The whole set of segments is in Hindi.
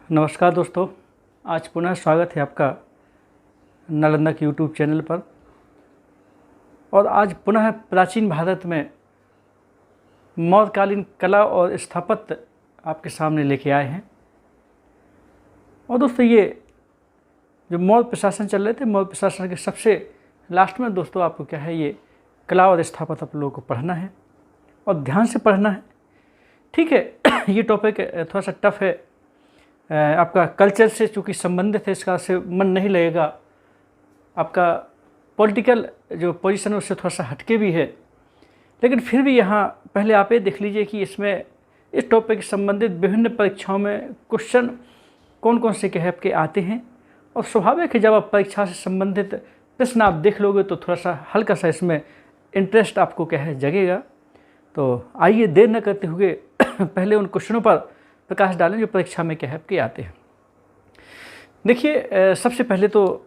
नमस्कार दोस्तों, आज पुनः स्वागत है आपका नालंदा के यूट्यूब चैनल पर। और आज पुनः प्राचीन भारत में मौर्यकालीन कला और स्थापत्य आपके सामने लेके आए हैं। और दोस्तों, ये जो मौर्य प्रशासन चल रहे थे, मौर्य प्रशासन के सबसे लास्ट में दोस्तों आपको क्या है, ये कला और स्थापत्य आप लोगों को पढ़ना है और ध्यान से पढ़ना है। ठीक है, ये टॉपिक थोड़ा सा टफ है, आपका कल्चर से चूँकि संबंधित है, इसका से मन नहीं लगेगा। आपका पॉलिटिकल जो पोजीशन है उससे थोड़ा सा हटके भी है, लेकिन फिर भी यहाँ पहले आप ये देख लीजिए कि इसमें इस टॉपिक से संबंधित विभिन्न परीक्षाओं में क्वेश्चन कौन कौन से कहे आपके आते हैं। और स्वाभाविक है, जब आप परीक्षा से संबंधित प्रश्न आप देख लोगे तो थोड़ा सा हल्का सा इसमें इंटरेस्ट आपको क्या है जगेगा। तो आइए देर न करते हुए पहले उन क्वेश्चनों पर प्रकाश डालें जो परीक्षा में क्या है आपके आते हैं। देखिए, सबसे पहले तो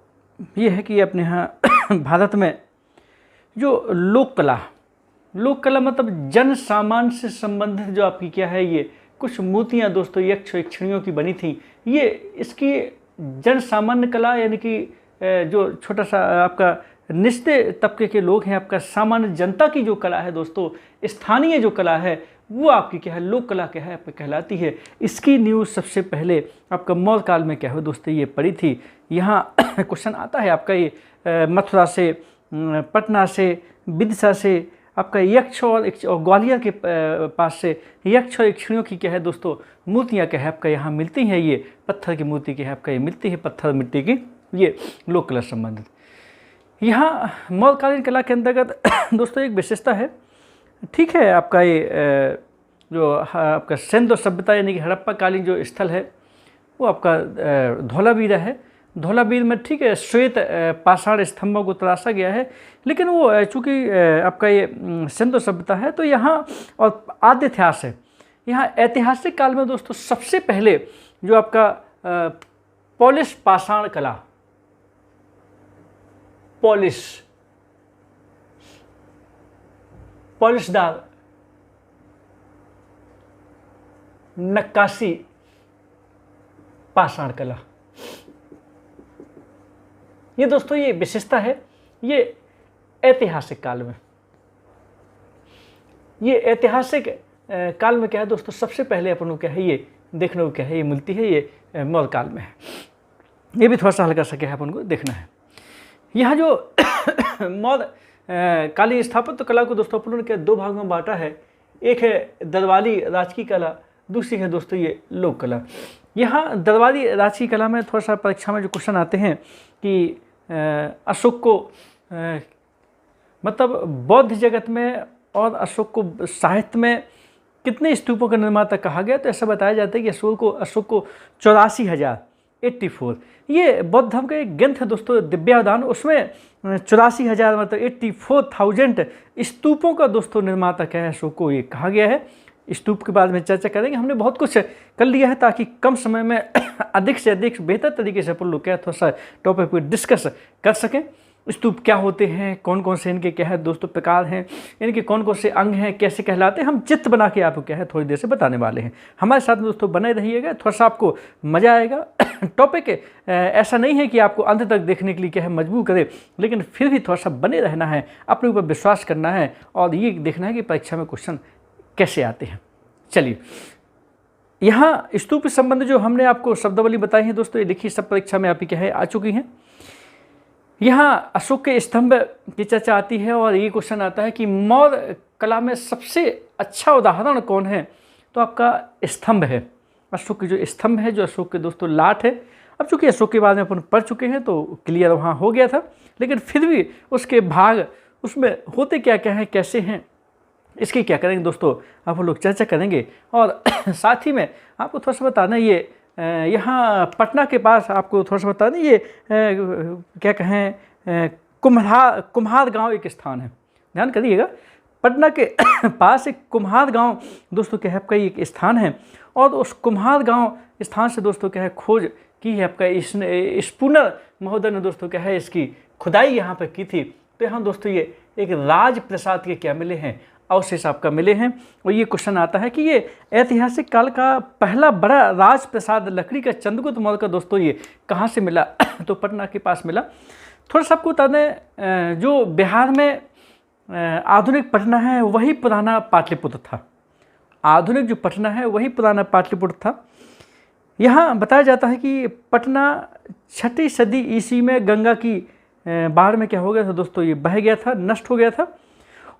ये है कि अपने यहाँ भारत में जो लोक कला मतलब जन सामान्य से संबंधित जो आपकी क्या है, ये कुछ मूर्तियाँ दोस्तों यक्ष यक्षिणियों की बनी थी। ये इसकी जन सामान्य कला यानी कि जो छोटा सा आपका निचले तबके के लोग हैं, आपका सामान्य जनता की जो कला है दोस्तों, स्थानीय जो कला है, वो आपकी क्या है लोक कला क्या है आपको कहलाती है। इसकी न्यूज़ सबसे पहले आपका मौर्य काल में क्या है दोस्तों ये पड़ी थी। यहाँ क्वेश्चन आता है आपका ये मथुरा से, पटना से, विदिशा से, आपका यक्ष और ग्वालियर के पास से यक्ष और यक्षिणियों की क्या है दोस्तों मूर्तियाँ क्या है आपका यहाँ मिलती हैं। ये पत्थर की मूर्ति क्या है आपका ये मिलती है, पत्थर मिट्टी की, ये लोक कला संबंधित। यहाँ मौर्यकालीन कला के अंतर्गत दोस्तों एक विशेषता है। ठीक है, आपका ये जो आपका सिंधु सभ्यता यानी कि हड़प्पा कालीन जो स्थल है वो आपका धौलावीरा है। धौलावीर में ठीक है श्वेत पाषाण स्तंभों को तराशा गया है, लेकिन वो चूँकि आपका ये सिंधु सभ्यता है तो यहाँ और आद्य इतिहास है। यहाँ ऐतिहासिक काल में दोस्तों सबसे पहले जो आपका पॉलिश पाषाण कला, पॉलिशदार नक्काशी पाषाण कला, ये दोस्तों ये विशेषता है। ये ऐतिहासिक काल में, ये ऐतिहासिक काल में क्या है दोस्तों सबसे पहले अपन को क्या है ये देखने को क्या है ये मिलती है, ये मौर्य काल में है। ये भी थोड़ा सा हल्का सा क्या है अपन को देखना है। यहाँ जो मौर्य कालीन स्थापत्य कला को दोस्तों अपन ने दो भागों में बांटा है। एक है दरबारी राजकीय कला, दूसरी है दोस्तों ये लोक कला। यहाँ दरबारी राजकीय कला में थोड़ा सा परीक्षा में जो क्वेश्चन आते हैं कि अशोक को मतलब बौद्ध जगत में और अशोक को साहित्य में कितने स्तूपों का निर्माता कहा गया, तो ऐसा बताया जाता है कि अशोक को 84,084 ये बौद्ध धर्म का एक ग्रंथ है दोस्तों दिव्यावदान, उसमें 84,000 मतलब 84,000 स्तूपों का दोस्तों निर्माता क्या है अशोक को ये कहा गया है। स्तूप के बाद में चर्चा करेंगे। हमने बहुत कुछ कर लिया है ताकि कम समय में अधिक से अधिक बेहतर तरीके से अपन लोग क्या थोड़ा सा टॉपिक पर डिस्कस कर सकें। स्तूप क्या होते हैं, कौन कौन से इनके क्या है दोस्तों प्रकार हैं, इनके कौन कौन से अंग हैं, कैसे कहलाते हैं, हम चित्र बना के आपको क्या है थोड़ी देर से बताने वाले हैं। हमारे साथ दोस्तों बने रहिएगा, थोड़ा सा आपको मज़ा आएगा। टॉपिक ऐसा नहीं है कि आपको अंत तक देखने के लिए क्या है मजबूर करे, लेकिन फिर भी थोड़ा सा बने रहना है, अपने ऊपर विश्वास करना है और ये देखना है कि परीक्षा में क्वेश्चन कैसे आते हैं। चलिए, यहाँ स्तूप के संबंध जो हमने आपको शब्दावली बताई है दोस्तों, ये देखिए सब परीक्षा में आपकी क्या है आ चुकी हैं। यहाँ अशोक के स्तंभ की चर्चा आती है और ये क्वेश्चन आता है कि मौर्य कला में सबसे अच्छा उदाहरण कौन है, तो आपका स्तंभ है। अशोक के जो स्तंभ है, जो अशोक के दोस्तों लाट है। अब चूँकि अशोक के बारे में अपन पढ़ चुके हैं तो क्लियर वहाँ हो गया था, लेकिन फिर भी उसके भाग उसमें होते क्या क्या हैं, कैसे हैं, इसकी क्या करेंगे दोस्तों आप लोग चर्चा करेंगे। और साथ ही में आपको थोड़ा सा बताना ये यहाँ पटना के पास आपको थोड़ा सा बताना ये क्या कहें कुम्हार गांव एक स्थान है, ध्यान करिएगा। पटना के पास एक कुम्हार गांव दोस्तों क्या है आपका एक स्थान है और उस कुम्हार गांव स्थान से दोस्तों क्या है खोज की है आपका स्पूनर महोदय ने दोस्तों क्या है इसकी खुदाई यहाँ पर की थी। तो यहाँ दोस्तों ये एक राजप्रसाद के क्या मिले हैं अवशेष आपका मिले हैं। और ये क्वेश्चन आता है कि ये ऐतिहासिक काल का पहला बड़ा राजप्रसाद लकड़ी का चंद्रगुप्त मौर्य का दोस्तों ये कहाँ से मिला? तो पटना के पास मिला। थोड़ा सा आपको बता दें, जो बिहार में आधुनिक पटना है वही पुराना पाटलिपुत्र था। आधुनिक जो पटना है वही पुराना पाटलिपुत्र था। यहाँ बताया जाता है कि पटना 6वीं सदी ईस्वी में गंगा की बाढ़ में क्या हो गया था दोस्तों, ये बह गया था, नष्ट हो गया था।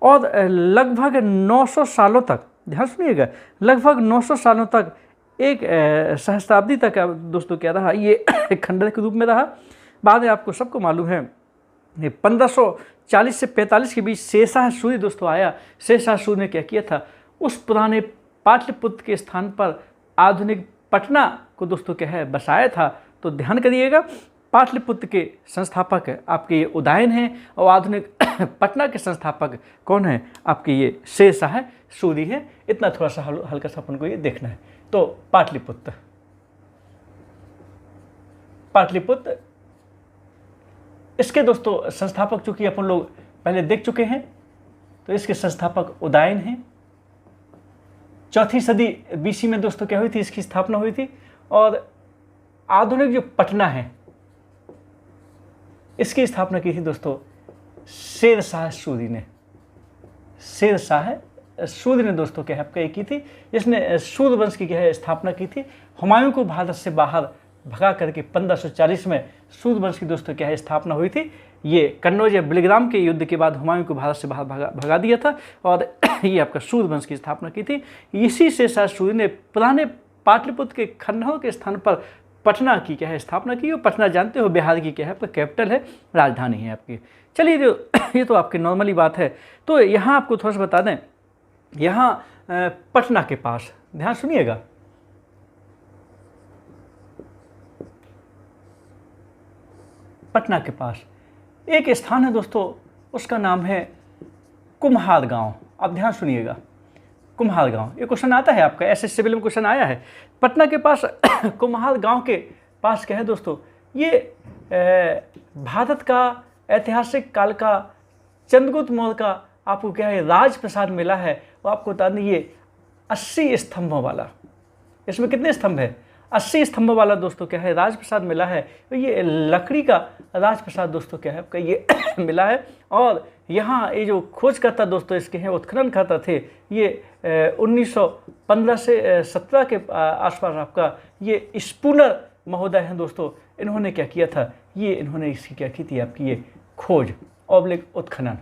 और लगभग 900 सालों तक, ध्यान सुनिएगा, लगभग 900 सालों तक, एक सहस्राब्दी तक दोस्तों क्या रहा, ये खंडर के रूप में रहा। बाद में आपको सबको मालूम है 1540 से 45 के बीच शेरशाह सूरी दोस्तों आया। शेरशाह सूरी ने क्या किया था, उस पुराने पाटलिपुत्र के स्थान पर आधुनिक पटना को दोस्तों क्या है बसाया था। तो ध्यान करिएगा, पाटलिपुत्र के संस्थापक आपके ये उदयन हैं और आधुनिक पटना के संस्थापक कौन है, आपके ये शेरशाह सूरी है। इतना थोड़ा सा हल्का सा अपन को ये देखना है। तो पाटलिपुत्र इसके दोस्तों संस्थापक चूंकि अपन लोग पहले देख चुके हैं, तो इसके संस्थापक उदयन हैं। 4वीं सदी बीसी में दोस्तों क्या हुई थी, इसकी स्थापना हुई थी। और आधुनिक जो पटना है इसकी स्थापना की थी दोस्तों शेरशाह सूरी ने। शेरशाह सूरी ने दोस्तों क्या है आपका की थी, जिसने सूर्यवंश की क्या है स्थापना की थी। हुमायूं को भारत से बाहर भगा करके 1540 में सूर्यवंश की दोस्तों क्या है स्थापना हुई थी। ये कन्नौज या बिलग्राम के युद्ध के बाद हुमायूं को भारत से बाहर भगा दिया था और ये आपका सूर्यवंश की स्थापना की थी। इसी शेरशाह सूरी ने पुराने पाटलिपुत्र के खंडहरों के स्थान पर पटना की क्या है स्थापना की। और पटना जानते हो बिहार की क्या है आपका कैपिटल है, राजधानी है आपकी। चलिए ये तो आपकी नॉर्मली बात है। तो यहाँ आपको थोड़ा सा बता दें, यहाँ पटना के पास ध्यान सुनिएगा, पटना के पास एक स्थान है दोस्तों, उसका नाम है कुम्हार गांव। अब ध्यान सुनिएगा, कुम्हार गांव, ये क्वेश्चन आता है आपका एसएस सिविल में क्वेश्चन आया है। पटना के पास कुम्हार गांव के पास क्या है दोस्तों, ये भारत का ऐतिहासिक काल का चंद्रगुप्त मौर्य का आपको क्या है राजप्रसाद मिला है। और आपको बता दें ये 80 स्तंभों वाला, इसमें कितने स्तंभ है, 80 स्तंभों वाला दोस्तों क्या है राजप्रसाद मिला है। तो ये लकड़ी का राजप्रसाद दोस्तों क्या है आपका ये मिला है। और यहाँ ये जो खोजकर्ता दोस्तों इसके हैं, उत्खननकर्ता थे, ये 1915 से 17 के आसपास आपका ये स्पूनर महोदय हैं दोस्तों। इन्होंने क्या किया था, ये इन्होंने इसकी क्या की थी आपकी ये खोज ऑब्लिक उत्खनन,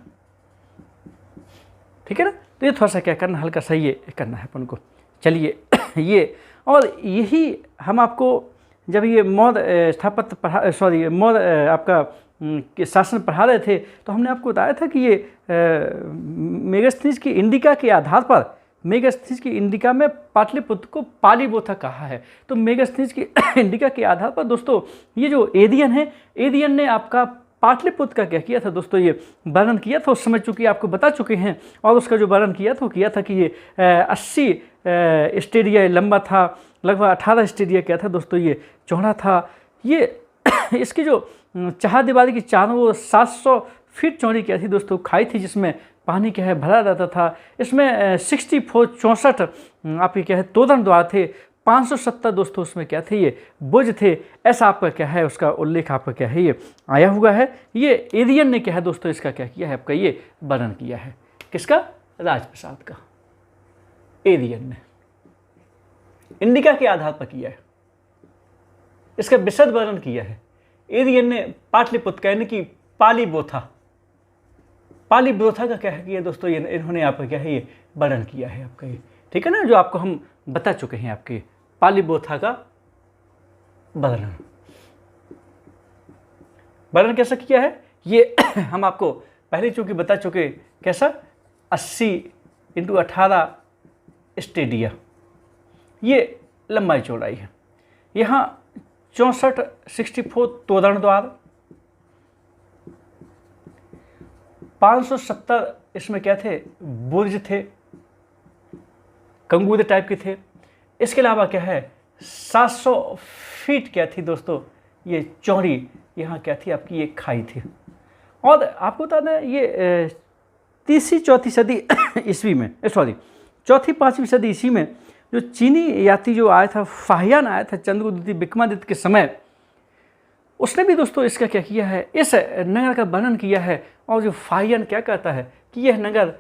ठीक है ना। तो ये थोड़ा सा क्या करना, हल्का सा ये करना है अपन को। चलिए ये, और यही हम आपको जब ये मौर्य स्थापत्य मौर्य आपका के शासन पढ़ा रहे थे, तो हमने आपको बताया था कि ये मेगास्थनीज की इंडिका के आधार पर, मेगास्थनीज की इंडिका में पाटलिपुत्र को पालीबोथा कहा है। तो मेगास्थनीज की इंडिका के आधार पर दोस्तों ये जो एरियन है, एरियन ने आपका पाटलिपुत्र का क्या किया था दोस्तों, ये वर्णन किया था। उस समय चूँकि आपको बता चुके हैं। और उसका जो वर्णन किया था वो किया था कि ये 80 स्टेडिया लंबा था, लगभग 18 स्टेडिया क्या था दोस्तों ये चौड़ा था। ये इसकी जो चारदीवारी की चारों ओर 700 फीट चौड़ी क्या थी दोस्तों खाई थी, जिसमें पानी क्या है भरा रहता था। इसमें 64 आपके क्या है तोरण द्वार थे, 570 दोस्तों उसमें क्या थे ये बुर्ज थे। ऐसा आपका क्या है उसका उल्लेख आपका क्या है ये आया हुआ है। ये एरियन ने क्या है दोस्तों इसका क्या किया है आपका ये वर्णन किया है, किसका, राजप्रसाद का। एरियन ने इंडिका के आधार पर किया है, इसका विशद वर्णन किया है। एरियन ने पाटलिपुत्र का यानी कि पालीबोथा का क्या है कि ये दोस्तों ये इन्होंने आपका क्या है ये वर्णन किया है आपका ये, ठीक है ना, जो आपको हम बता चुके हैं आपके पालीबोथा का वर्णन कैसा किया है ये हम आपको पहले चूंकि बता चुके। कैसा, 80 × 18 स्टेडिया ये लंबाई चौड़ाई है। यहाँ 64 तोरण द्वार, 570 इसमें क्या थे बुर्ज थे, कंगूर टाइप के थे। इसके अलावा क्या है 700 फीट क्या थी दोस्तों ये चौड़ी, यहाँ क्या थी आपकी ये खाई थी। और आपको बता दें ये तीसरी चौथी सदी ईस्वी में, सॉरी चौथी पाँचवीं सदी ईस्वी में जो चीनी यात्री जो आया था, फाहियान आया था चंद्रगुप्त द्वितीय विक्रमादित्य के समय, उसने भी दोस्तों इसका क्या किया है, इस नगर का वर्णन किया है। और जो फाहियान क्या कहता है कि यह नगर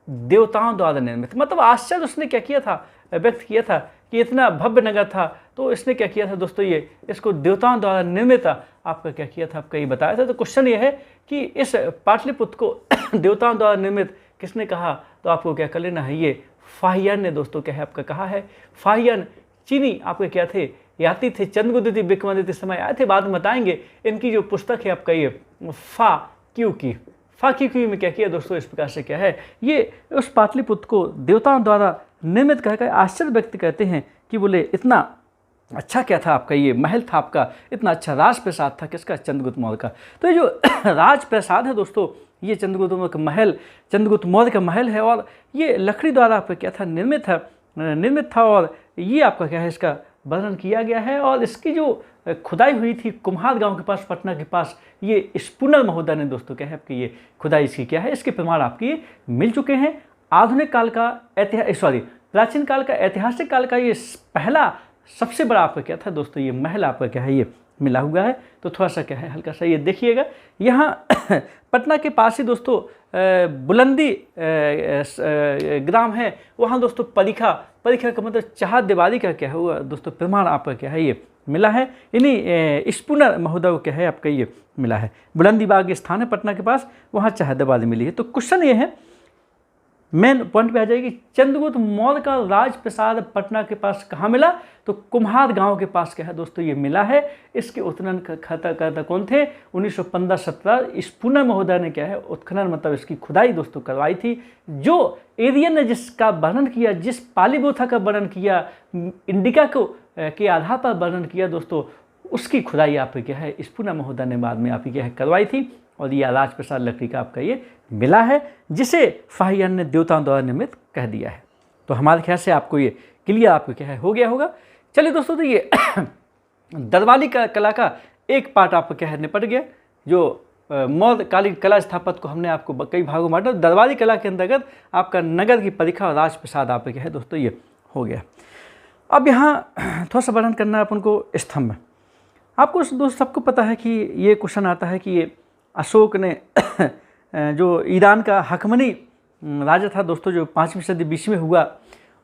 देवताओं द्वारा निर्मित, मतलब आश्चर्य उसने क्या किया था, व्यक्त किया था कि इतना भव्य नगर था, तो इसने क्या किया था दोस्तों, ये इसको देवताओं द्वारा निर्मित आपका क्या किया था, आपका ये बताया था। तो क्वेश्चन ये है कि इस पाटलिपुत्र को देवताओं द्वारा निर्मित किसने कहा, तो आपको क्या कर लेना है, ये फाहियान ने दोस्तों क्या है आपका कहा है। फाहियान चीनी आपके क्या थे, यात्री थे, चंद्रगुप्त द्वितीय विक्रमादित्य समय आए थे, बाद में बताएंगे। इनकी जो पुस्तक है आपका ये फा क्यू में क्या किया दोस्तों, इस प्रकार से क्या है, ये उस पाटलिपुत्र को देवताओं द्वारा निर्मित कहकर आश्चर्य व्यक्त करते हैं कि बोले इतना अच्छा क्या था आपका, ये महल था आपका, इतना अच्छा राजप्रसाद था किसका, चंद्रगुप्त मौर्य का। तो ये जो राजप्रसाद है दोस्तों, ये चंद्रगुप्त मौर्य का महल, चंद्रगुप्त मौर्य का महल है, और ये लकड़ी द्वारा आपका क्या था, निर्मित था। और ये आपका क्या है, इसका वर्णन किया गया है। और इसकी जो खुदाई हुई थी कुम्हार गांव के पास, पटना के पास, ये स्पूनर महोदय ने दोस्तों क्या है आपकी ये खुदाई इसकी क्या है, इसके प्रमाण आपके ये मिल चुके हैं। आधुनिक काल का प्राचीन काल का ऐतिहासिक काल का ये पहला सबसे बड़ा आपका क्या था दोस्तों, ये महल आपका क्या है, ये मिला हुआ है। तो थोड़ा सा क्या है, हल्का सा ये देखिएगा, यहाँ पटना के पास ही दोस्तों बुलंदी ग्राम है, वहाँ दोस्तों परीखा का मतलब चार दीवारी का क्या हुआ दोस्तों, प्रमाण आपका क्या है, ये मिला है। इन्हीं स्पूनर महोदय को क्या है आपका ये मिला है। बुलंदी बाग स्थान है पटना के पास, वहाँ चार दीवारी मिली है। तो क्वेश्चन ये है, मेन पॉइंट पे आ जाएगी, चंद्रगुप्त मौर्य का राजप्रसाद पटना के पास कहाँ मिला, तो कुम्हार गांव के पास क्या है दोस्तों, ये मिला है। इसके उत्खनन करता कौन थे, 1915-17 स्पूनर महोदय ने क्या है उत्खनन मतलब इसकी खुदाई दोस्तों करवाई थी। जो एरियन ने जिसका वर्णन किया, जिस पालीबोथा का वर्णन किया, इंडिका को के आधार पर वर्णन किया दोस्तों, उसकी खुदाई आप क्या है स्पूनर महोदय ने बाद में आप क्या है करवाई थी। और ये राजप्रसाद लकड़ी का आपका ये मिला है, जिसे फाहियान ने देवताओं द्वारा निर्मित कह दिया है। तो हमारे ख्याल से आपको ये क्लियर आपको क्या है हो गया होगा। चलिए दोस्तों, तो ये दरबारी कला का एक पार्ट आपको क्या है निपट गया। जो मौर्यकालीन कला स्थापत्य को हमने आपको कई भागों में बांटा। दरबारी कला के अंतर्गत आपका नगर की परीक्षा और राजप्रसाद आपका क्या है दोस्तों, ये हो गया। अब यहाँ थोड़ा सा वर्णन करना है अपन को स्तंभ। आपको दोस्त सबको पता है कि ये क्वेश्चन आता है कि ये अशोक ने जो ईरान का हकमनी राजा था दोस्तों, जो 5वीं सदी बीच में हुआ,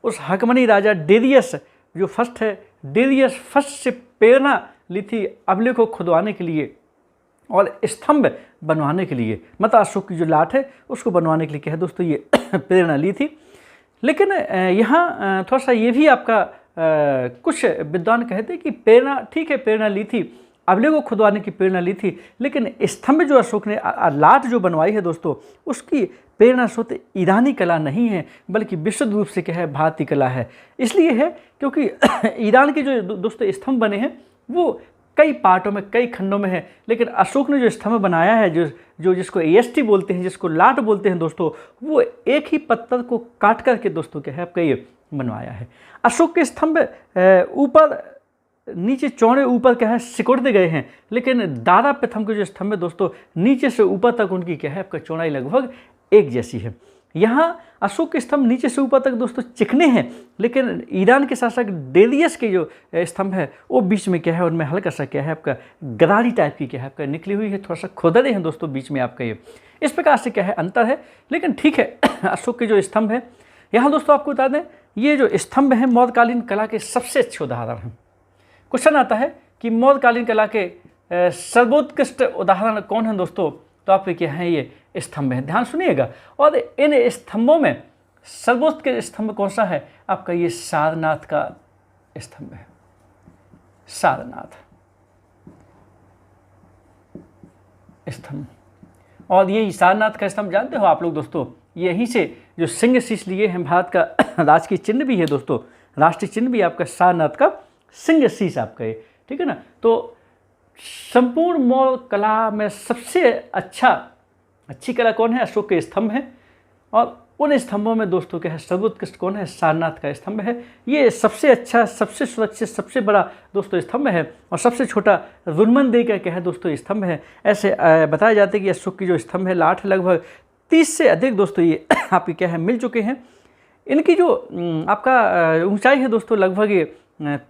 उस हकमनी राजा डेरियस जो फर्स्ट है, डेरियस फर्स्ट से प्रेरणा ली थी अभिलेख को खुदवाने के लिए और स्तंभ बनवाने के लिए, मतलब अशोक की जो लाट है उसको बनवाने के लिए क्या है दोस्तों, ये प्रेरणा ली थी। लेकिन यहाँ थोड़ा सा ये भी आपका कुछ विद्वान कहते हैं कि प्रेरणा ठीक है, प्रेरणा ली थी, अभिलेख को खुदवाने की प्रेरणा ली थी, लेकिन स्तंभ जो अशोक ने लाट जो बनवाई है दोस्तों, उसकी प्रेरणा स्रोत ईरानी कला नहीं है, बल्कि विशुद्ध रूप से क्या है भारतीय कला है। इसलिए है क्योंकि ईरान के जो दोस्तों स्तंभ बने हैं वो कई पार्टों में, कई खंडों में है, लेकिन अशोक ने जो स्तंभ बनाया है, जो जिसको एएसटी बोलते हैं, जिसको लाट बोलते हैं दोस्तों, वो एक ही पत्थर को काट करके दोस्तों क्या है आपका ये बनवाया है। अशोक के स्तंभ ऊपर नीचे चौड़े ऊपर क्या है सिकुड़ते गए हैं, लेकिन दादा प्रथम के जो स्तंभ है दोस्तों, नीचे से ऊपर तक उनकी क्या है आपका चौड़ाई लगभग एक जैसी है। यहाँ अशोक के स्तंभ नीचे से ऊपर तक दोस्तों चिकने हैं, लेकिन ईरान के शासक डेरियस के जो स्तंभ है वो बीच में क्या है, उनमें हल्का सा क्या है आपका गरारी टाइप की क्या है आपका निकली हुई है, थोड़ा सा खोदड़े हैं दोस्तों बीच में आपका ये, इस प्रकार से क्या है अंतर है। लेकिन ठीक है, अशोक के जो स्तंभ है, यहाँ दोस्तों आपको बता दें, ये जो स्तंभ है मौर्यकालीन कला के सबसे अच्छे उदाहरण हैं। क्वेश्चन आता है कि मौर्यकालीन कला के सर्वोत्कृष्ट उदाहरण कौन है दोस्तों, तो आपके क्या हैं ये स्तंभ हैं, ध्यान सुनिएगा। और इन स्तंभों में सर्वोत्कृष्ट स्तंभ कौन सा है आपका, ये सारनाथ का स्तंभ है। सारनाथ स्तंभ, और ये सारनाथ का स्तंभ जानते हो आप लोग दोस्तों, यहीं से जो सिंह शीश लिए हैं, भारत का राजकीय चिन्ह भी है दोस्तों, राष्ट्रीय चिन्ह भी आपका सारनाथ का सिंह शीश आपका ये, ठीक है ना। तो संपूर्ण मौर्य कला में सबसे अच्छी कला कौन है, अशोक के स्तंभ हैं। और उन स्तंभों में दोस्तों क्या है सर्वोत्कृष्ट कौन है, सारनाथ का स्तंभ है। ये सबसे अच्छा, सबसे सुरक्षित, सबसे बड़ा दोस्तों स्तंभ है, और सबसे छोटा रुनमन देवी का क्या है दोस्तों स्तंभ है। ऐसे बताया जाता है कि अशोक की जो स्तंभ है लाट लगभग 30 से अधिक दोस्तों ये आपके क्या है मिल चुके हैं। इनकी जो आपका ऊंचाई है दोस्तों लगभग ये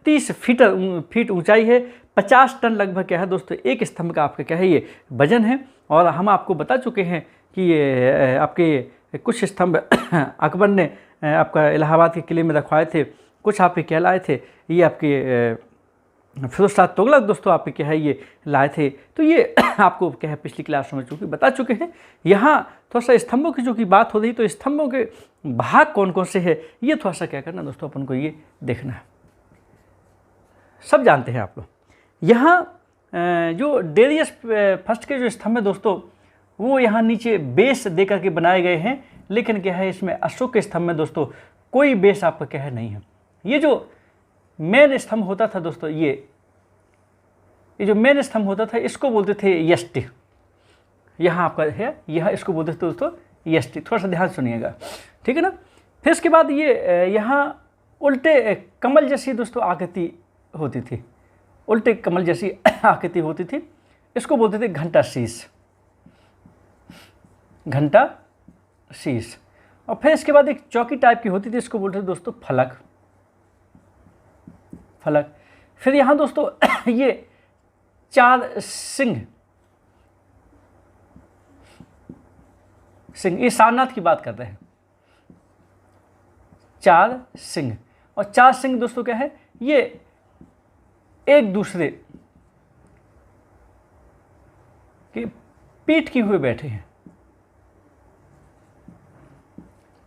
30 फीट ऊंचाई है। 50 टन लगभग क्या है दोस्तों एक स्तंभ का आपका क्या है ये वजन है। और हम आपको बता चुके हैं कि ये आपके कुछ स्तंभ अकबर ने आपका इलाहाबाद के किले में रखवाए थे, कुछ आपके क्या लाए थे, ये आपके फिरोज शाह तुगलक दोस्तों आपके क्या है ये लाए थे। तो ये आपको क्या है पिछली क्लास में चूँकि बता चुके हैं। यहाँ थोड़ा सा स्तंभों की जो की बात हो रही, तो स्तंभों के भाग कौन कौन से है ये थोड़ा सा क्या करना दोस्तों अपन को ये देखना है। सब जानते हैं आप लोग। यहाँ जो डेरियस फर्स्ट के जो स्तंभ है दोस्तों वो यहाँ नीचे बेस दे करके बनाए गए हैं, लेकिन क्या है इसमें अशोक के स्तंभ में दोस्तों कोई बेस आपका क्या है नहीं है। ये जो मेन स्तंभ होता था दोस्तों ये जो मेन स्तंभ होता था इसको बोलते थे यष्टि। यहाँ आपका है यह इसको बोलते थे दोस्तों यष्टि। थोड़ा सा ध्यान सुनिएगा, ठीक है ना। फिर इसके बाद ये यहाँ उल्टे कमल जैसी दोस्तों आकृति होती थी, उल्टे कमल जैसी आकृति होती थी, इसको बोलते थे घंटा शीश, घंटा शीश। और फिर इसके बाद एक चौकी टाइप की होती थी, इसको बोलते थे दोस्तों फलक, फलक। फिर यहाँ दोस्तों ये 4 सिंह, ये सारनाथ की बात करते हैं, 4 सिंह। और 4 सिंह दोस्तों क्या है ये एक दूसरे की पीठ की हुए बैठे हैं,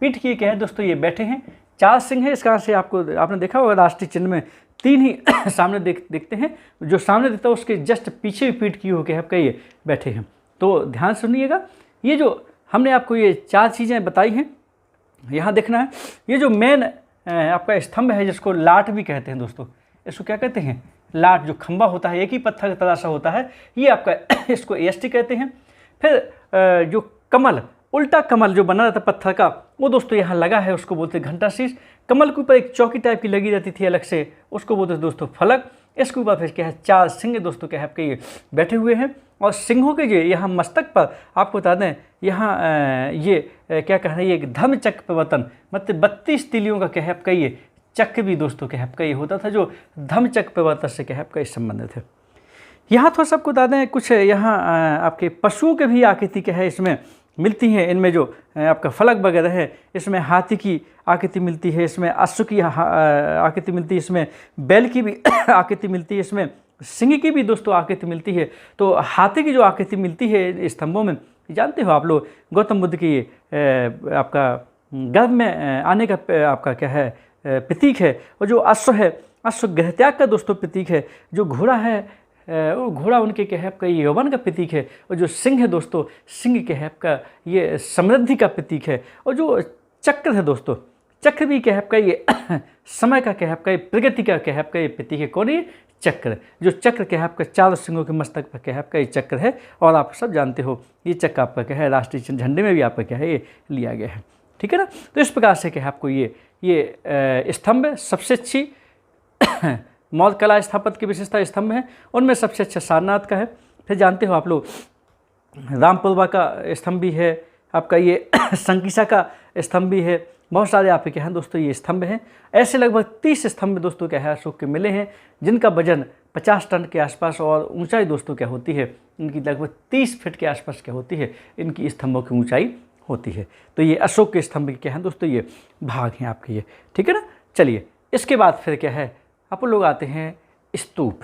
पीठ की क्या है दोस्तों ये बैठे हैं। 4 सिंह है, इस कारण से आपने देखा होगा राष्ट्रीय चिन्ह में 3 ही सामने देखते हैं, जो सामने दिखता है उसके जस्ट पीछे भी पीठ की हुए आपका ये बैठे हैं। तो ध्यान सुनिएगा, ये जो हमने आपको ये 4 चीज़ें बताई हैं यहाँ देखना है। ये जो मेन आपका स्तंभ है जिसको लाट भी कहते हैं दोस्तों, इसको क्या कहते हैं लाट, जो खंबा होता है एक ही पत्थर का तराशा होता है, ये आपका इसको एष्टि कहते हैं। फिर जो कमल, उल्टा कमल जो बना रहता पत्थर का, वो दोस्तों यहाँ लगा है, उसको बोलते हैं घंटा शीश। कमल के ऊपर एक चौकी टाइप की लगी रहती थी अलग से, उसको बोलते हैं दोस्तों फलक। इसके ऊपर फिर क्या है 4 सिंह दोस्तों क्या है आपके ये बैठे हुए हैं। और सिंहों के जो यहाँ मस्तक पर आपको बता दें यहाँ ये क्या कह रहे हैं, ये एक धर्म चक्र प्रवर्तन, मतलब 32 तिलियों का क्या है आपका ये चक्र भी दोस्तों क्या है आपका ये होता था, जो धर्म चक्र प्रवर्तन से क्या है आपका इस संबंधित है। यहाँ थोड़ा सा आपको बता दें कुछ यहाँ आपके पशुओं के भी आकृति क्या है इसमें मिलती हैं। इनमें जो आपका फलक वगैरह है, इसमें हाथी की आकृति मिलती है, इसमें अश्व की आकृति मिलती है, इसमें बैल की भी आकृति मिलती है, इसमें सिंह की भी दोस्तों आकृति मिलती है। तो हाथी की जो आकृति मिलती है स्तंभों में, जानते हो आप लोग गौतम बुद्ध की आपका गर्भ में आने का आपका क्या है प्रतीक है। और जो अश्व है, अश्व गृहत्याग का दोस्तों प्रतीक है। जो घोड़ा है वो घोड़ा उनके क्या है आपका यौवन का प्रतीक है। और जो सिंह है दोस्तों, सिंह क्या है आपका ये समृद्धि का प्रतीक है। और जो चक्र है दोस्तों, चक्र भी क्या है आपका ये समय का क्या है आपका ये प्रगति का क्या है आपका ये प्रतीक है। कौन ये चक्र, जो चक्र क्या है आपका 4 सिंहों के मस्तक पर क्या है आपका ये चक्र है। और आप सब जानते हो ये चक्र आपका क्या है राष्ट्रीय झंडे में भी आपका क्या है ये लिया गया है, ठीक है ना। तो इस प्रकार से क्या है आपको ये स्तंभ सबसे अच्छी मौर्य कला स्थापत्य की विशेषता स्तंभ है, उनमें सबसे अच्छा सारनाथ का है। फिर जानते हो आप लोग रामपुरवा का स्तंभ भी है, आपका ये संकिसा का स्तंभ भी है। बहुत सारे आपके क्या हैं दोस्तों ये स्तंभ हैं। ऐसे लगभग 30 स्तंभ दोस्तों क्या है अशोक के मिले हैं, जिनका वजन 50 टन के आसपास और ऊंचाई दोस्तों क्या होती है इनकी लगभग 30 फीट के आसपास क्या होती है इनकी स्तंभों की ऊंचाई होती है। तो ये अशोक के स्तंभ क्या हैं दोस्तों ये भाग हैं आपके ये, ठीक है ना। चलिए इसके बाद फिर क्या है आप लोग आते हैं स्तूप।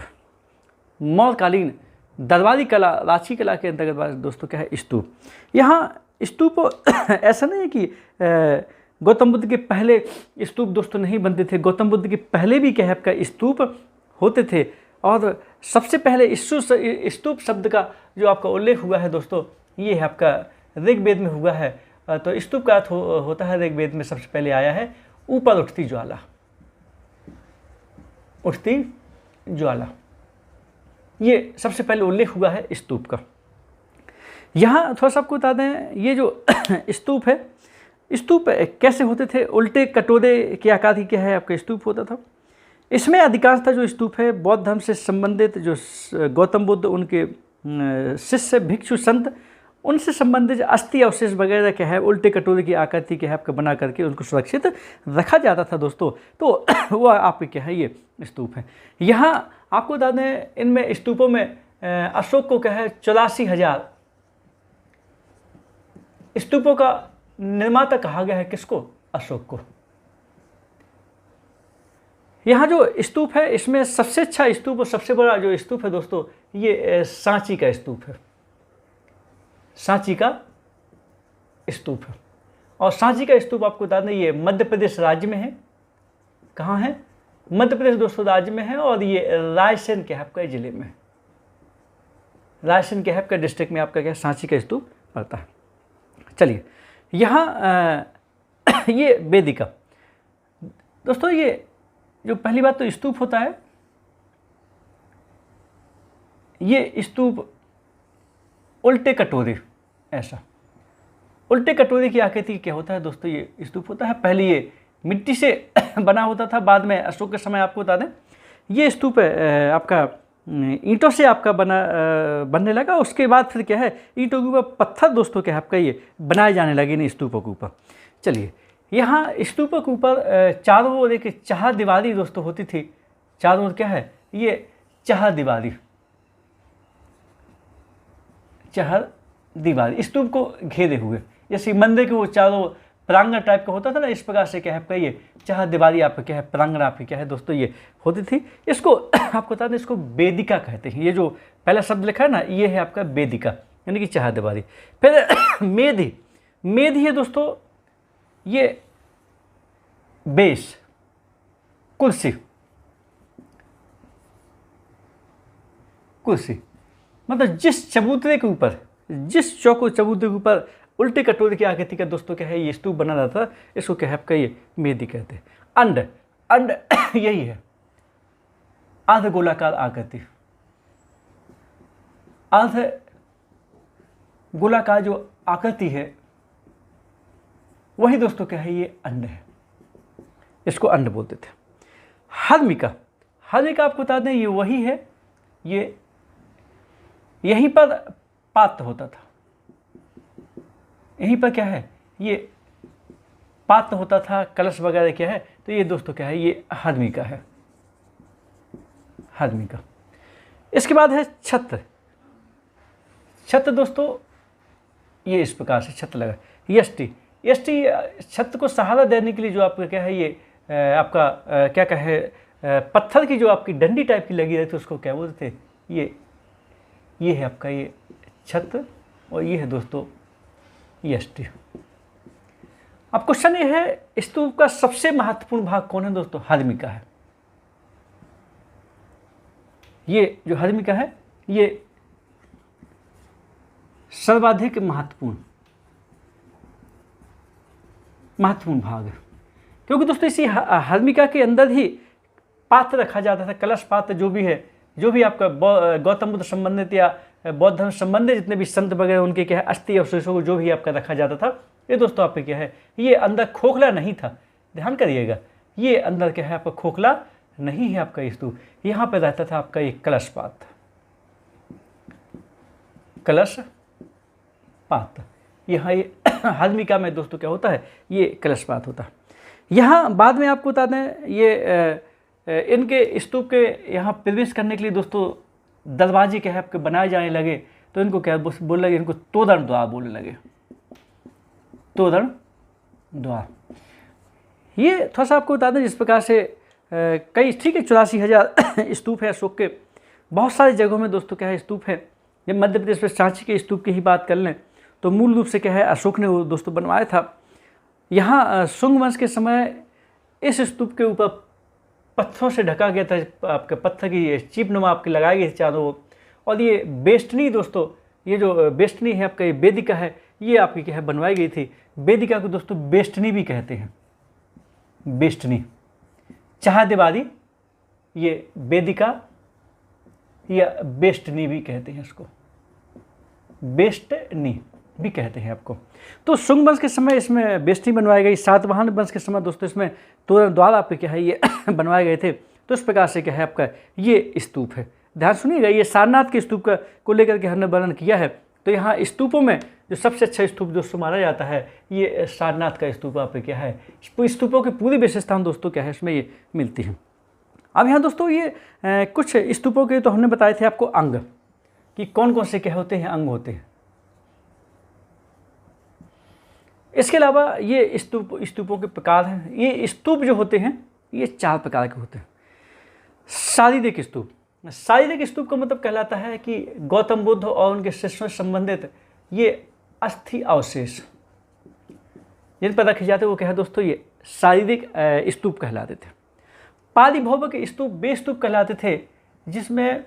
मौर्यकालीन दरबारी कला राजसी कला के अंतर्गत दोस्तों क्या है स्तूप। यहाँ स्तूप ऐसा नहीं है कि गौतम बुद्ध के पहले स्तूप दोस्तों नहीं बनते थे, गौतम बुद्ध के पहले भी क्या है आपका स्तूप होते थे। और सबसे पहले स्तूप शब्द का जो आपका उल्लेख हुआ है दोस्तों ये है आपका ऋग्वेद में हुआ है। तो स्तूप का अर्थ होता है ऋग्वेद में सबसे पहले आया है ऊपर उठती ज्वाला, उठती ज्वाला, ये सबसे पहले उल्लेख हुआ है स्तूप का। यहाँ थोड़ा सा आपको बता दें ये जो स्तूप है, स्तूप कैसे होते थे, उल्टे कटोरे के आकार की क्या है आपका स्तूप होता था। इसमें अधिकांशतः जो स्तूप है बौद्ध धर्म से संबंधित जो गौतम बुद्ध उनके शिष्य भिक्षु संत उनसे संबंधित अस्थि अवशेष वगैरह क्या है उल्टे कटोरे की आकृति के है आपका बना करके उनको सुरक्षित रखा जाता था दोस्तों। तो वो आपके क्या है ये स्तूप है। यहाँ आपको बता दें इनमें स्तूपों में अशोक को क्या है 84,000 स्तूपों का निर्माता कहा गया है। किसको? अशोक को। यहाँ जो स्तूप है इसमें सबसे अच्छा स्तूप और सबसे बड़ा जो स्तूप है दोस्तों ये सांची का स्तूप है। सांची का स्तूप है। और सांची का स्तूप आपको बता दें ये मध्य प्रदेश राज्य में है। कहाँ है? मध्य प्रदेश दोस्तों राज्य में है। और ये रायसेन के आपका जिले में, रायसेन के आपका डिस्ट्रिक्ट में आपका क्या सांची का स्तूप पड़ता है। चलिए यहाँ ये वेदिका दोस्तों, ये जो पहली बात तो स्तूप होता है, ये स्तूप उल्टे कटोरे, ऐसा उल्टे कटोरे की आकृति क्या होता है दोस्तों ये स्तूप होता है। पहले ये मिट्टी से बना होता था, बाद में अशोक के समय आपको बता दें ये स्तूप आपका ईंटों से आपका बनने लगा। उसके बाद फिर क्या है ईंटों के ऊपर पत्थर दोस्तों क्या है आपका ये बनाए जाने लगे इन स्तूपों के ऊपर। चलिए यहाँ स्तूपों के ऊपर चारों ओर एक चार दीवारी दोस्तों होती थी। चारों ओर क्या है ये चार दीवारी, चार दीवारी स्तूप को घेरे हुए, जैसे मंदिर के वो चारों प्रांगण टाइप का होता था ना, इस प्रकार से क्या है आपका ये चार दीवारी आपका क्या है प्रांगण आपकी क्या है दोस्तों ये होती थी। इसको आपको बता दें इसको वेदिका कहते हैं। ये जो पहला शब्द लिखा है ना ये है आपका वेदिका यानी कि चार दीवारी। फिर मेधी, मेधी है दोस्तों ये बेस, कुर्सी, कुर्सी मतलब जिस चबूतरे के ऊपर, जिस चौको चबूतरे के ऊपर उल्टे कटोरे की आकृति का दोस्तों क्या है ये स्तूप बना रहता था, इसको क्या है आपका ये मेदी कहते हैं। अंड, अंड यही है अर्ध गोलाकार आकृति, अर्ध गोलाकार जो आकृति है वही दोस्तों क्या है ये अंड है, इसको अंड बोलते थे। हर्मिका, हर्मिका आपको बता दें ये वही है, ये यहीं पर पात्र होता था, यहीं पर क्या है ये पात्र होता था, कलश वगैरह क्या है, तो ये दोस्तों क्या है ये हर्मिका है, हर्मिका। इसके बाद है छत्र, छत्र दोस्तों ये इस प्रकार से छत्र लगा। यष्टि, यष्टि छत्र को सहारा देने के लिए जो आपका क्या है ये आपका क्या कहे पत्थर की जो आपकी डंडी टाइप की लगी रहती है उसको क्या बोलते थे, ये है आपका ये छत्र और ये है दोस्तों यष्टि। अब क्वेश्चन ये है स्तूप का सबसे महत्वपूर्ण भाग कौन है दोस्तों? हर्मिका है। ये जो हर्मिका है ये सर्वाधिक महत्वपूर्ण भाग है, क्योंकि दोस्तों इसी हर्मिका के अंदर ही पात्र रखा जाता था, कलश पात्र जो भी है, जो भी आपका गौतम बुद्ध संबंधित या बौद्ध धर्म संबंधित जितने भी संत वगैरह उनके क्या है अस्थि अवशेषों को जो भी आपका रखा जाता था, ये दोस्तों आपके क्या है ये अंदर खोखला नहीं था, ध्यान करिएगा, ये अंदर क्या है आपका खोखला नहीं है आपका स्तूप। यहाँ पे रहता था आपका ये कलश पात्र, कलश पात्र। यहाँ ये हर्मिका में दोस्तों क्या होता है ये कलश पात्र होता है। यहाँ बाद में आपको बता दें ये इनके स्तूप के यहाँ प्रवेश करने के लिए दोस्तों दरवाजे क्या है आपके बनाए जाने लगे, तो इनको क्या बोलने लगे, इनको तोरण द्वार बोलने लगे, तोरण द्वार। ये थोड़ा सा आपको बता दें जिस प्रकार से कई ठीक है 84,000 स्तूप है अशोक के, बहुत सारी जगहों में दोस्तों क्या है स्तूप है। जब मध्य प्रदेश में सांची के स्तूप की ही बात कर लें तो मूल रूप से क्या है अशोक ने वो दोस्तों बनवाया था। यहाँ शुंग वंश के समय इस स्तूप के ऊपर पत्थरों से ढका गया था, आपके पत्थर की चीपनुमा आपकी लगाई गई थी चारों ओर। और ये बेष्टनी दोस्तों, ये जो बेष्टनी है आपका ये वेदिका है, ये आपकी क्या है बनवाई गई थी। वेदिका को दोस्तों बेष्टनी भी कहते हैं, बेष्टनी। चार दीवारी ये वेदिका या बेष्टनी भी कहते हैं, इसको बेष्टनी भी कहते हैं आपको। तो शुंग वंश के समय इसमें बेष्टनी बनवाई गई, सातवाहन वंश के समय दोस्तों इसमें तोरण द्वार आपके क्या है ये बनवाए गए थे। तो इस प्रकार से क्या है आपका ये स्तूप है। ध्यान सुनिएगा, ये सारनाथ के स्तूप को लेकर के हमने वर्णन किया है। तो यहाँ स्तूपों में जो सबसे अच्छा स्तूप दोस्तों माना जाता है ये सारनाथ का स्तूप आप क्या है, स्तूपों की पूरी विशेषता दोस्तों क्या है इसमें ये मिलती है। अब यहाँ दोस्तों ये कुछ स्तूपों के तो हमने बताए थे आपको अंग कि कौन कौन से क्या होते हैं, अंग होते हैं। इसके अलावा ये स्तूपों के प्रकार हैं। ये स्तूप जो होते हैं ये 4 प्रकार के होते हैं। शारीरिक स्तूप, शारीरिक स्तूप का मतलब कहलाता है कि गौतम बुद्ध और उनके शिष्यों से संबंधित ये अस्थि अवशेष जिन पर रखे जाते वो क्या है दोस्तों, ये शारीरिक स्तूप कहलाते थे। पारिभौमिक स्तूप वे स्तूप कहलाते थे जिसमें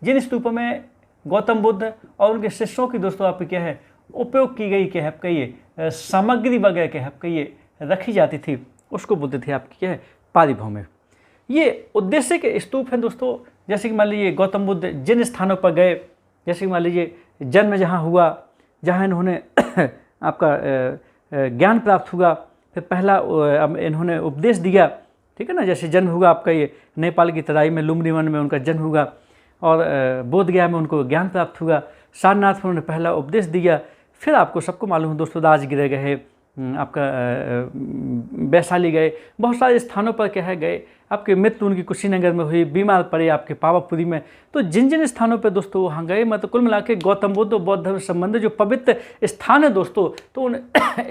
जिन स्तूपों में गौतम बुद्ध और उनके शिष्यों की दोस्तों आप क्या है उपयोग की गई क्या है आपका ये सामग्री वगैरह क्या है आपका ये रखी जाती थी, उसको बोलते थे आपकी क्या है पारिभौमिक। ये उद्देश्य के स्तूप हैं दोस्तों, जैसे कि मान लीजिए गौतम बुद्ध जिन स्थानों पर गए, जैसे कि मान लीजिए जन्म जहाँ हुआ, जहाँ इन्होंने आपका ज्ञान प्राप्त हुआ, फिर पहला इन्होंने उपदेश दिया, ठीक है ना। जैसे जन्म हुआ आपका ये नेपाल की तराई में लुम्बिनी वन में उनका जन्म हुआ और बोधगया में उनको ज्ञान प्राप्त हुआ। सारनाथ में उन्होंने पहला उपदेश दिया। फिर आपको सबको मालूम है दोस्तों राजगृह गए, आपका वैशाली गए, बहुत सारे स्थानों पर क्या है गए। आपके मृत्यु उनकी कुशीनगर में हुई, बीमार पड़े आपके पावापुरी में। तो जिन जिन स्थानों पर दोस्तों वहाँ गए, मतलब कुल मिला के गौतम बुद्ध और बौद्ध धर्म से संबंधित जो पवित्र स्थान है दोस्तों, तो उन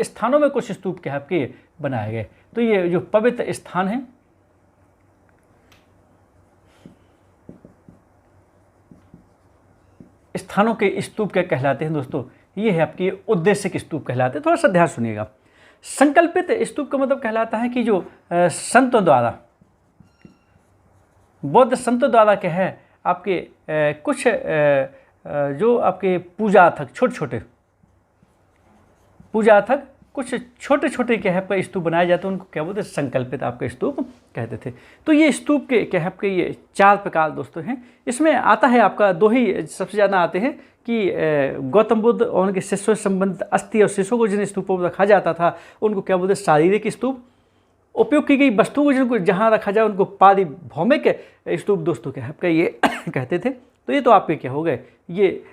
स्थानों में कुछ स्तूप क्या है आपके बनाए गए। तो ये जो पवित्र स्थान है, स्थानों के स्तूप क्या कहलाते हैं दोस्तों, ये है आपकी उद्देश्य के स्तूप कहलाते हैं। थोड़ा सा ध्यान सुनिएगा। संकल्पित स्तूप का मतलब कहलाता है कि जो संतों द्वारा, बौद्ध संतों द्वारा क्या है आपके कुछ जो आपके पूजार्थक छोटे छोटे पूजार्थक कुछ छोटे छोटे क्या है आपका स्तूप बनाए जाते हैं, उनको क्या बोलते हैं संकल्पित आपके स्तूप कहते थे। तो ये स्तूप के क्या है आपके ये 4 प्रकार दोस्तों हैं। इसमें आता है आपका 2 ही सबसे ज़्यादा आते हैं कि गौतम बुद्ध और उनके शिष्यों से संबंधित अस्थि और शिष्यों को जिन स्तूपों पर रखा जाता था उनको क्या बोलते हैं शारीरिक स्तूप। उपयोग की गई वस्तुओं को जिनको जहाँ रखा जाए उनको पारिभौमिक स्तूप दोस्तों क्या है आपका ये कहते थे। तो ये तो आपके क्या हो गए, ये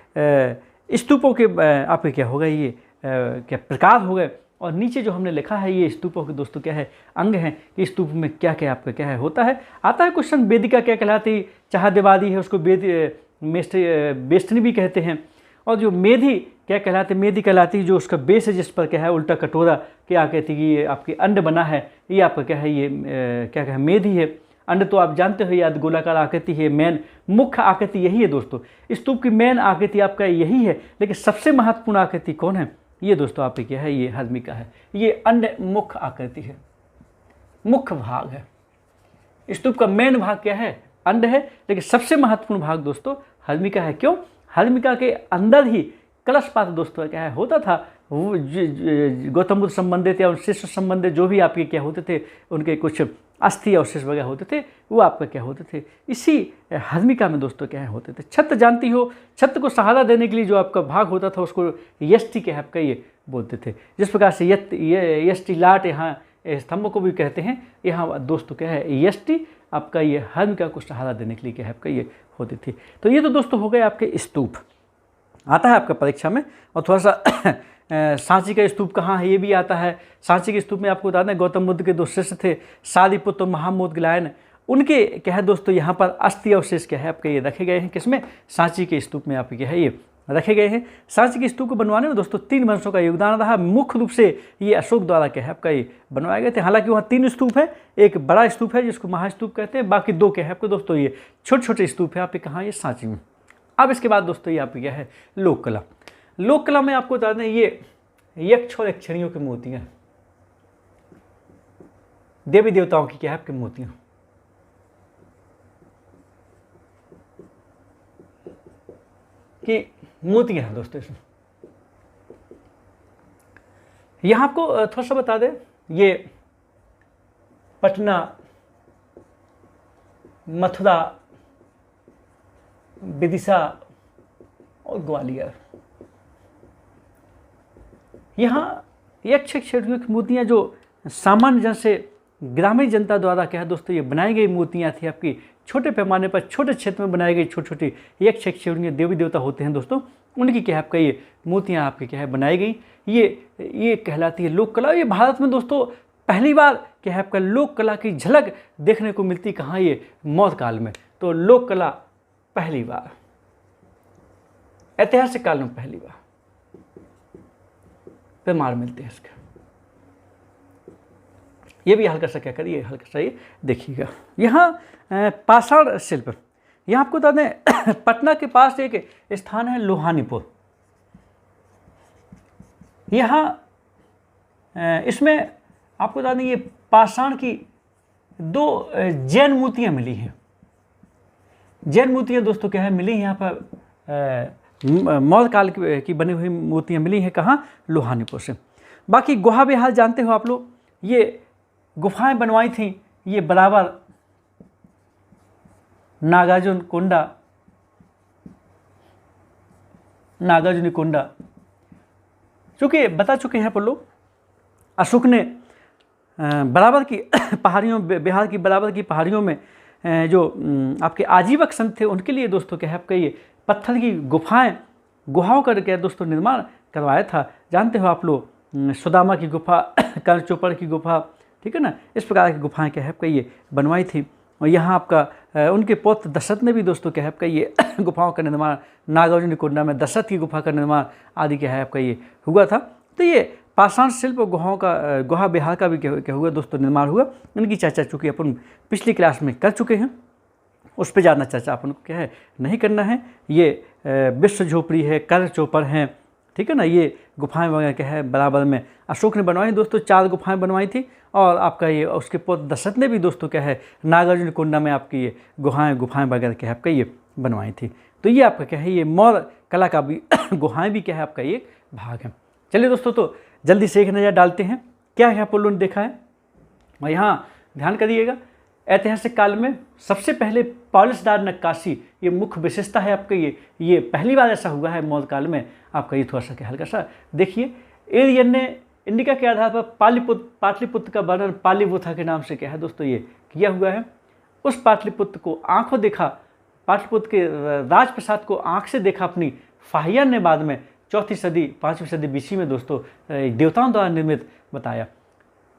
स्तूपों के आपके क्या हो गए, ये क्या प्रकार हो गए। और नीचे जो हमने लिखा है ये स्तूपों के दोस्तों क्या है अंग हैं कि स्तूप में क्या क्या आपका क्या है होता है। आता है क्वेश्चन वेदिका क्या कहलाती, चाहदेवादी है उसको बेष्टनी भी कहते हैं। और जो मेधी क्या कहलाते, मेधी कहलाती जो उसका बेस है जिस पर क्या है उल्टा कटोरा क्या कहती है ये आपकी अंड बना है, ये आपका क्या है ये क्या है मेधी है। अंड तो आप जानते हो याद गोलाकार आकृति है, मेन मुख्य आकृति यही है दोस्तों। स्तूप की मेन आकृति आपका यही है, लेकिन सबसे महत्वपूर्ण आकृति कौन है, ये दोस्तों आपकी क्या है ये हर्मिका है। ये अंड मुख्य आकृति है, मुख्य भाग है। स्तूप का मेन भाग क्या है अंड है, लेकिन सबसे महत्वपूर्ण भाग दोस्तों हर्मिका है। क्यों, हर्मिका के अंदर ही कलश पात्र दोस्तों क्या है होता था। वो गौतम बुद्ध संबंधित या शिष्य संबंधित जो भी आपके क्या होते थे, उनके कुछ अस्थि अवशेष वगैरह होते थे, वो आपका क्या होते थे इसी हर्मिका में दोस्तों क्या है होते थे। छत जानती हो, छत को सहारा देने के लिए जो आपका भाग होता था उसको यष्टि क्या है आपका ये बोलते थे। जिस प्रकार से यष्टि लाट यहाँ स्तंभ को भी कहते हैं, यहाँ दोस्तों क्या है यष्टि आपका ये हर्मिका को सहारा देने के लिए क्या है आपका ये होती थी। तो ये तो दोस्तों हो गए आपके स्तूप, आता है आपका परीक्षा में। और थोड़ा सा सांची का स्तूप कहाँ है ये भी आता है। सांची के स्तूप में आपको बता दें गौतम बुद्ध के 2 शिष्य थे सारिपुत्र और महामोदग्लायन, उनके क्या है दोस्तों यहाँ पर अस्थि अवशेष क्या है आपके ये रखे गए हैं। किसमें, सांची के स्तूप में आपके क्या है ये रखे गए हैं। सांची के स्तूप को बनवाने में दोस्तों 3 वंशों का योगदान रहा। मुख्य रूप से ये अशोक द्वारा क्या है आपका ये बनवाए गए थे। हालांकि वहाँ 3 स्तूप है, एक बड़ा स्तूप है जिसको महास्तूप कहते हैं, बाकी 2 क्या है आपके दोस्तों ये छोटे छोटे स्तूप है आपके कहाँ ये सांची में। अब इसके बाद दोस्तों ये आपकी क्या है लोक कला। लोक कला में आपको बता दें ये यक्ष और यक्षिणियों की मूर्तियाँ, देवी देवताओं की क्या है आपकी मूर्तियाँ। की मूर्तियाँ हैं दोस्तों इसमें। यहाँ आपको थोड़ा सा बता दें ये पटना, मथुरा, विदिशा और ग्वालियर, यहाँ यक्ष यक्षिणियों की मूर्तियाँ जो सामान्य जन से ग्रामीण जनता द्वारा क्या है दोस्तों ये बनाई गई मूर्तियाँ थी आपकी। छोटे पैमाने पर छोटे क्षेत्र में बनाई गई छोटी छोटी यक्ष यक्षिणियों देवी देवता होते हैं दोस्तों, उनकी क्या है आपका ये मूर्तियाँ आपकी क्या है बनाई गई। ये कहलाती है लोक कला। ये भारत में दोस्तों पहली बार क्या है आपका लोक कला की झलक देखने को मिलती कहाँ, ये मौर्य काल में। तो लोक कला पहली बार, ऐतिहासिक काल में पहली बार प्रमाण मिलते हैं इसके। ये भी हल्का सा क्या करिए, हल्का सा ये देखिएगा। यहाँ पाषाण शिल्प, यहाँ आपको बता दें पटना के पास एक स्थान है लोहानीपुर। यहाँ इसमें आपको बता दें ये पाषाण की 2 जैन मूर्तियाँ मिली हैं। जैन मूर्तियाँ दोस्तों क्या है मिली यहाँ पर मौर्य काल की बनी हुई मूर्तियाँ मिली हैं कहाँ, लोहानीपुर से। बाकी गुहा विहार जानते हो आप लोग, ये गुफाएं बनवाई थी ये बराबर नागार्जुन कोंडा, चूँकि बता चुके हैं पर लोग, अशोक ने बराबर की पहाड़ियों, बिहार की बराबर की पहाड़ियों में जो आपके आजीवक संत थे उनके लिए दोस्तों क्या है आपका ये पत्थर की गुहाओं का क्या दोस्तों निर्माण करवाया था। जानते हो आप लोग सुदामा की गुफा, कर्ण चोपड़ की गुफा, ठीक है ना, इस प्रकार की गुफाएं क्या है आपका ये बनवाई थी। और यहाँ आपका उनके पौत्र दशरथ ने भी दोस्तों क्या है आपका ये गुफाओं का निर्माण, नागार्जुनकोंडा में दशरथ की गुफा का निर्माण आदि क्या है आपका ये हुआ था। तो ये पाषाण शिल्प गुहाओं का, गुहा विहार का भी क्या हुआ दोस्तों निर्माण हुआ। इनकी चर्चा चूँकि अपन पिछली क्लास में कर चुके हैं, उस पर ज़्यादा चर्चा अपन को क्या है नहीं करना है। ये विश्व झोपड़ी है, कर्ण चोपड़ हैं, ठीक है ना, ये गुफाएं वगैरह क्या है बराबर में अशोक ने बनवाई दोस्तों, 4 गुफाएं बनवाई थी। और आपका ये उसके पौत्र दशरथ ने भी दोस्तों क्या है नागार्जुनकोंडा में आपकी ये गुफाएं वगैरह क्या है आपका ये बनवाई थी। तो ये आपका क्या है ये मौर्य कला का भी गुहाएं भी क्या है आपका ये भाग है। चलिए दोस्तों, तो जल्दी से एक नज़र डालते हैं क्या है अपन लोगों ने देखा है। और यहाँ ध्यान करिएगा, ऐतिहासिक काल में सबसे पहले पॉलिशदार नक्काशी ये मुख्य विशेषता है आपका ये पहली बार ऐसा हुआ है मौर्य काल में। आपका ये थोड़ा सा क्या हल्का सा देखिए, एरियन ने इंडिका के आधार पर पाटलिपुत्र का वर्णन पालीबुथा के नाम से क्या है दोस्तों ये किया हुआ है। उस पाटलिपुत्र को आंखों देखा, पाटलिपुत्र के राजप्रसाद को आंख से देखा अपनी फाहियान ने बाद में 4वीं सदी 5वीं सदी बीसी में दोस्तों देवताओं द्वारा निर्मित बताया।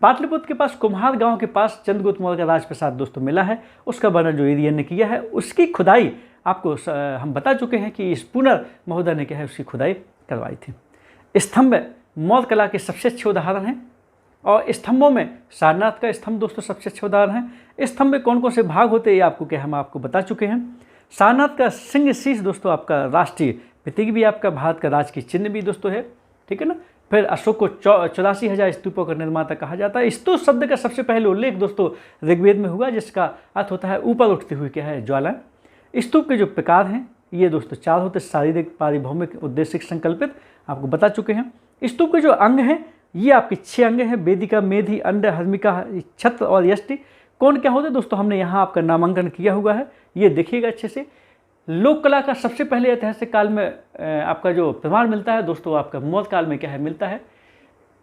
पाटलिपुत्र के पास कुम्हार गांव के पास चंद्रगुप्त मौर्य का राजप्रसाद दोस्तों मिला है। उसका वर्णन जो एरियन ने किया है, उसकी खुदाई आपको हम बता चुके हैं कि स्पूनर महोदय ने क्या है उसकी खुदाई करवाई थी। स्तंभ मौर्य कला के सबसे अच्छे उदाहरण हैं, और स्तंभों में सारनाथ का स्तंभ दोस्तों सबसे अच्छे उदाहरण है। स्तंभ में कौन कौन से भाग होते हैं ये आपको क्या हम आपको बता चुके हैं। सारनाथ का सिंह शीश दोस्तों आपका राष्ट्रीय प्रतीक भी, आपका भारत का राज की चिन्ह भी दोस्तों है, ठीक है ना। फिर अशोक को 84,000 स्तूपों का निर्माता कहा जाता है। स्तूप शब्द का सबसे पहले उल्लेख दोस्तों ऋग्वेद में हुआ, जिसका अर्थ होता है ऊपर उठती हुई क्या है ज्वालाएं। स्तूप के जो प्रकार हैं ये दोस्तों 4 होते, शारीरिक, पारिभौमिक, उद्देशिक, संकल्पित, आपको बता चुके हैं। स्तूप के जो अंग हैं ये आपके 6 अंग हैं, वेदिका, मेधि, अंड, हर्मिका, छत्र और यष्टि। कौन क्या होते हैं दोस्तों हमने यहाँ आपका नामांकन किया हुआ है, ये देखिएगा अच्छे से। लोक कला का सबसे पहले ऐतिहासिक काल में आपका जो प्रमाण मिलता है दोस्तों आपका मौर्य काल में क्या है मिलता है।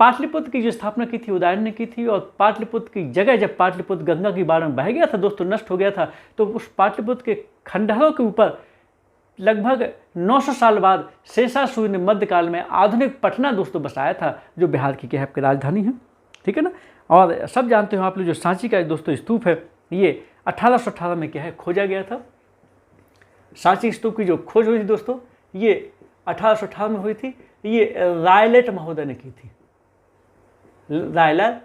पाटलिपुत्र की जो स्थापना की थी उदयन ने की थी, और पाटलिपुत्र की जगह जब पाटलिपुत्र गंगा की बाढ़ में बह गया था दोस्तों, नष्ट हो गया था, तो उस पाटलिपुत्र के खंडहरों के ऊपर लगभग 900 साल बाद शेषासुर ने मध्यकाल में आधुनिक पटना दोस्तों बसाया था, जो बिहार की क्या है आपकी राजधानी है, ठीक है ना। और सब जानते हो आप लोग जो सांची का दोस्तों स्तूप है ये 1818 में क्या है खोजा गया था। सांची स्तूप की जो खोज हुई थी दोस्तों ये 1818 में हुई थी। ये रायलेट महोदय ने की थी। रायलेट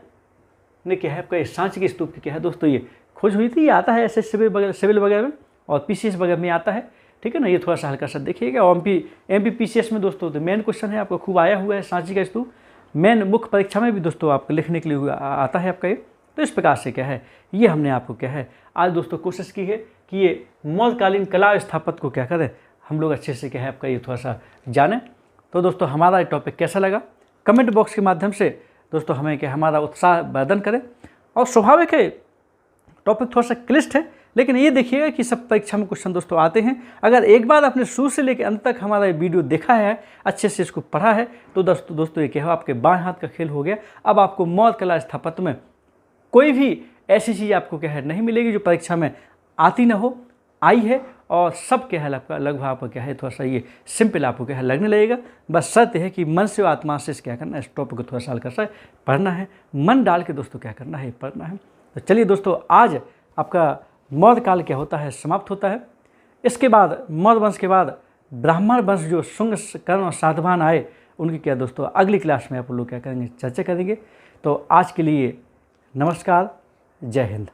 ने क्या है आपका सांची के स्तूप की क्या है दोस्तों ये खोज हुई थी। ये आता है ऐसे सिविल वगैरह में और पीसीएस वगैरह में आता है, ठीक है ना। ये थोड़ा सा हल्का सा देखिएगा। और एमपी पीसीएस में दोस्तों तो मेन क्वेश्चन है आपको खूब आया हुआ है सांची का स्तूप। मेन मुख्य परीक्षा में भी दोस्तों आपको लिखने के लिए आता है आपका ये। तो इस प्रकार से क्या है ये हमने आपको क्या है आज दोस्तों कोशिश की है कि ये मौर्यकालीन कला स्थापत्य को क्या करें हम लोग अच्छे से क्या है आपका ये थोड़ा सा जानें। तो दोस्तों हमारा ये टॉपिक कैसा लगा कमेंट बॉक्स के माध्यम से दोस्तों हमें क्या हमारा उत्साह वर्धन करें। और स्वाभाविक है टॉपिक थोड़ा सा क्लिष्ट है, लेकिन ये देखिएगा कि सब परीक्षा में क्वेश्चन दोस्तों आते हैं। अगर एक बार आपने शुरू से लेकर अंत तक हमारा ये वीडियो देखा है, अच्छे से इसको पढ़ा है, तो दोस्तों ये क्या हो आपके बाएं हाथ का खेल हो गया। अब आपको मौर्य कला स्थापत्य में कोई भी ऐसी चीज़ आपको क्या है नहीं मिलेगी जो परीक्षा में आती ना हो, आई है और सब क्या है लगभग आपको क्या है थोड़ा सा ये सिंपल आपको क्या है लगने लगेगा। बस शर्त है कि मन से और आत्मा से क्या करना है, इस टॉपिक को थोड़ा सा हल्का सा पढ़ना है, मन डाल के दोस्तों क्या करना है, पढ़ना है। तो चलिए दोस्तों, आज आपका मौर्य काल क्या होता है समाप्त होता है। इसके बाद मौर्य वंश के बाद ब्राह्मण वंश जो शुंग, कर्ण और सातवाहन आए, उनकी क्या दोस्तों अगली क्लास में आप लोग क्या करेंगे, चर्चा करेंगे। तो आज के लिए नमस्कार, जय हिंद।